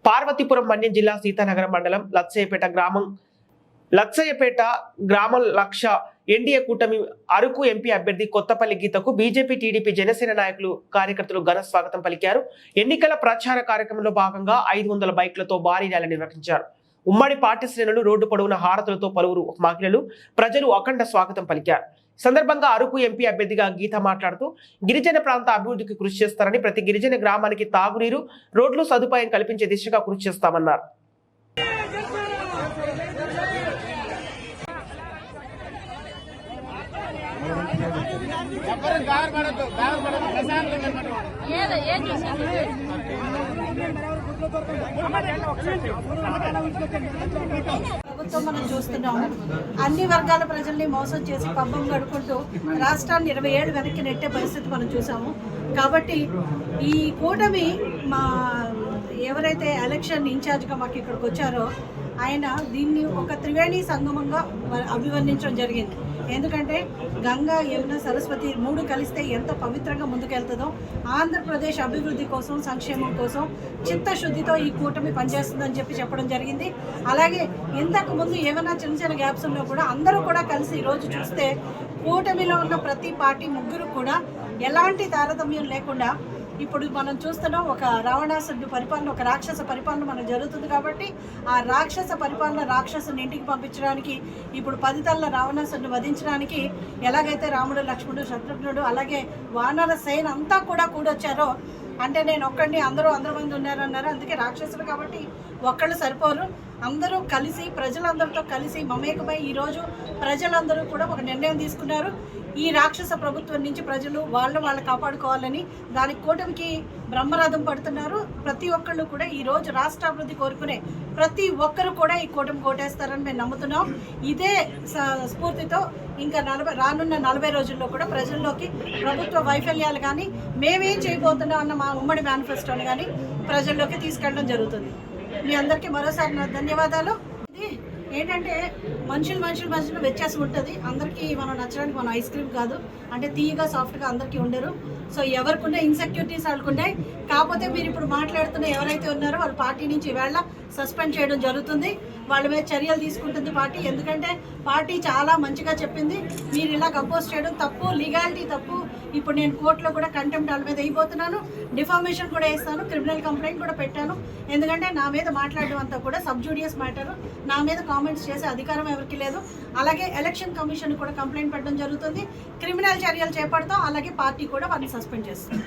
పార్వతీపురం మన్యం జిల్లా సీతానగరం మండలం లచ్చయ్యపేట గ్రామం లక్ష ఎన్డీఏ కూటమి అరకు ఎంపీ అభ్యర్థి కొత్తపల్లి గీతకు బీజేపీ, టీడీపీ, జనసేన నాయకులు, కార్యకర్తలు ఘన స్వాగతం పలికారు. ఎన్నికల ప్రచార కార్యక్రమంలో భాగంగా 500 బైక్లతో భారీ ర్యాలీ నిర్వహించారు. ఉమ్మడి పార్టీ శ్రేణులు రోడ్డు పొడవున హారతులతో పలువురు మహిళలు, ప్రజలు అఖండ స్వాగతం పలికారు. సందర్భంగా అరకు ఎంపీ అభ్యర్థిగా గీత మాట్లాడుతూ గిరిజన ప్రాంత అభివృద్ధికి కృషి చేస్తారని, ప్రతి గిరిజన గ్రామానికి తాగునీరు, రోడ్లు సదుపాయం కల్పించే దిశగా కృషి చేస్తామన్నారు. ప్రభుత్వం మనం చూస్తున్నాము, అన్ని వర్గాల ప్రజల్ని మోసం చేసి పబ్బం గడుపుకుంటూ రాష్ట్రాన్ని 20 ఏళ్ళు వెనక్కి నెట్టే పరిస్థితి మనం చూసాము. కాబట్టి ఈ కూటమి ఎవరైతే ఎలక్షన్ ఇన్ఛార్జ్గా మాకు ఇక్కడికి వచ్చారో ఆయన దీన్ని ఒక త్రివేణి సంగమంగా అభివర్ణించడం జరిగింది. ఎందుకంటే గంగా, యమున, సరస్వతి 3 కలిస్తే ఎంత పవిత్రంగా ముందుకెళ్తుందో, ఆంధ్రప్రదేశ్ అభివృద్ధి కోసం, సంక్షేమం కోసం చిత్తశుద్ధితో ఈ కూటమి పనిచేస్తుందని చెప్పడం జరిగింది. అలాగే ఇంతకు ముందు ఏమైనా చిన్న గ్యాప్స్ ఉన్నా కూడా అందరూ కూడా కలిసి ఈరోజు చూస్తే కూటమిలో ఉన్న ప్రతి పార్టీ ముగ్గురు కూడా ఎలాంటి తారతమ్యం లేకుండా ఇప్పుడు మనం చూస్తున్నాం. ఒక రావణాసురుడి పరిపాలన, ఒక రాక్షస పరిపాలన మనకు జరుగుతుంది. కాబట్టి ఆ రాక్షస పరిపాలన, రాక్షసుని ఇంటికి పంపించడానికి, ఇప్పుడు 10 తలల రావణాసురుని వధించడానికి ఎలాగైతే రాముడు, లక్ష్మణుడు, శత్రుఘ్నుడు, అలాగే వానర సేన అంతా కూడా కూడొచ్చారో, అంటే నేను ఒక్కడిని, అందరూ 100 మంది ఉన్నారన్నారు. అందుకే రాక్షసులు కాబట్టి ఒక్కళ్ళు సరిపోరు. అందరూ కలిసి, ప్రజలందరితో కలిసి మమేకమై ఈరోజు ప్రజలందరూ కూడా ఒక నిర్ణయం తీసుకున్నారు. ఈ రాక్షస ప్రభుత్వం నుంచి ప్రజలు వాళ్ళు కాపాడుకోవాలని దానికి కూటమికి బ్రహ్మరథం పడుతున్నారు. ప్రతి ఒక్కళ్ళు కూడా ఈరోజు రాష్ట్ర అభివృద్ధి కోరుకునే ప్రతి ఒక్కరు కూడా ఈ కూటమి కోటేస్తారని మేము నమ్ముతున్నాం. ఇదే స్ఫూర్తితో ఇంకా రానున్న 40 రోజుల్లో కూడా ప్రజల్లోకి ప్రభుత్వ వైఫల్యాలు కానీ, మేమేం చేయబోతున్నాం అన్న మా ఉమ్మడి మేనిఫెస్టోని కానీ ప్రజల్లోకి తీసుకెళ్ళడం జరుగుతుంది. మీ అందరికీ మరోసారి నా ధన్యవాదాలు. ఇది ఏంటంటే మనుషుల మధ్యలో వ్యత్యాసం ఉంటుంది. అందరికీ మనం నచ్చడానికి మనం ఐస్ క్రీమ్ కాదు, అంటే తీయగా సాఫ్ట్గా అందరికీ ఉండరు. సో ఎవరికున్న ఇన్సెక్యూరిటీస్ వాళ్ళకుంటాయి. కాకపోతే మీరు ఇప్పుడు మాట్లాడుతున్న ఎవరైతే ఉన్నారో వాళ్ళ పార్టీ నుంచి ఈవేళ సస్పెండ్ చేయడం జరుగుతుంది. వాళ్ళ మీద చర్యలు తీసుకుంటుంది పార్టీ. ఎందుకంటే పార్టీ చాలా మంచిగా చెప్పింది, మీరు ఇలా కంపోజ్ చేయడం తప్పు, లీగాలిటీ తప్పు. ఇప్పుడు నేను కోర్టులో కూడా కంటెంప్ట్ వాళ్ళ మీద వేయబోతున్నాను, డిఫామేషన్ కూడా వేస్తాను, క్రిమినల్ కంప్లైంట్ కూడా పెట్టాను. ఎందుకంటే నా మీద మాట్లాడడం అంతా కూడా సబ్జూడియస్ మ్యాటర్, నా మీద కామెంట్స్ చేసే అధికారం ఎవరికి లేదు. అలాగే ఎలక్షన్ కమిషన్ కూడా కంప్లైంట్ పెట్టడం జరుగుతుంది, క్రిమినల్ చర్యలు చేపడతాం. అలాగే పార్టీ కూడా వాళ్ళని సస్పెండ్ చేస్తుంది.